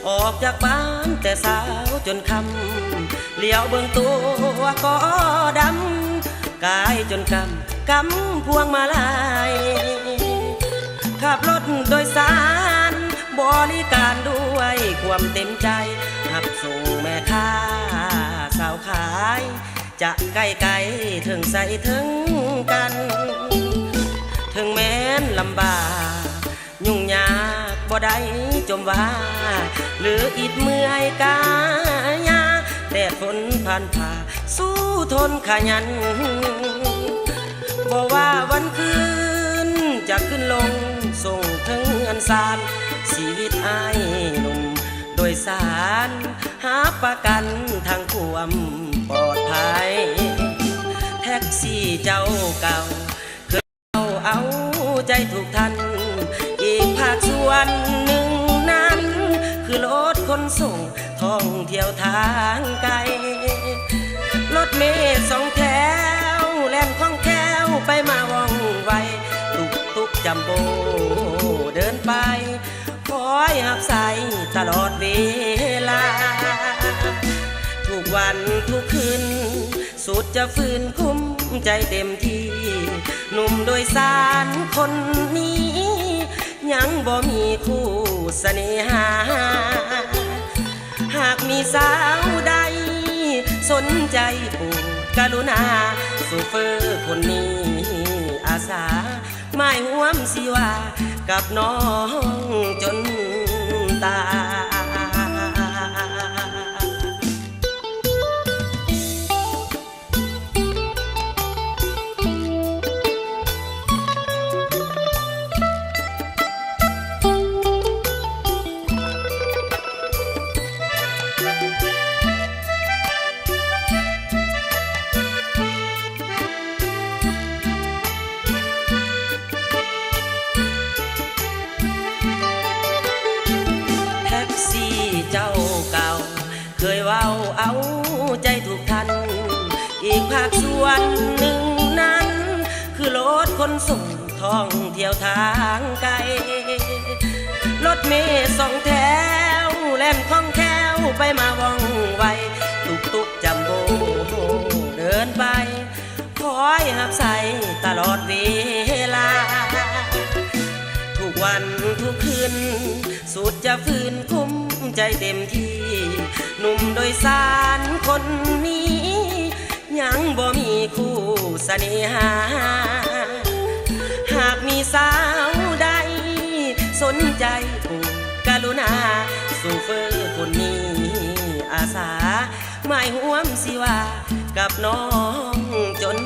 ออกจากบ้านแต่สาวจนค่ำเลี้ยวเบื้องตัวก็ดำกายจนกำพวงมาลัยขับรถโดยสารบริการด้วยความเต็มใจหับส่งแม่ค้าสาวขายจะใกล้ๆถึงใส่ถึงกันถึงแม้นลำบากยุ่งยากบ่ได้จมว่าหรืออิดเมื่อยกายาแดดฝนผ่าสู้ทนขยันบ่ว่าวันคืนจะขึ้นลงส่งถึงอันสานชีวิตอ้ายหนุ่มโดยสารหาประกันทางความปลอดภัยแท็กซี่เจ้าเก่าเคยเอาใจทุกท่านอีกภาคส่วนหนึ่งนั้นคือรถขนส่งท่องเที่ยวทางไกลรถเมล์สองแถวแล่นคล่องแคล่วไปมาว่องไวตุกจัมโบ้เดินไปคอยหับใส่ตลอดเวลาทุกวันทุกคืนสุดจะฝืนคุ้มใจเต็มที่หนุ่มโดยสารคนนี้ยังบ่มีคู่เสน่หาหากมีสาวใดสนใจโปรดกรุณาโซเฟอร์คนนี้อาสาไม่ห่วมสิว่ากับน้องจนตาเจ้าเก่าเคยเว้าเอาใจทุกท่านอีกภาคส่วนหนึ่งนั้นคือรถขนส่งท่องเที่ยวทางไกลรถเมล์สองแถวแล่นคล่องแคล่วไปมาว่องไวตุกจัมโบ้เดินไปคอยหับใส่ตลอดเวลาทุกวันทุกคืนสุดจะฝืนคุ้มใจเต็มที่หนุ่มโดยสารคนนี้ยังบ่มีคู่เสน่หาหากมีสาวใดสนใจโปรดกรุณาโซเฟอร์คนนี้อาสาไม่ห่วมสิว่ากับน้องจน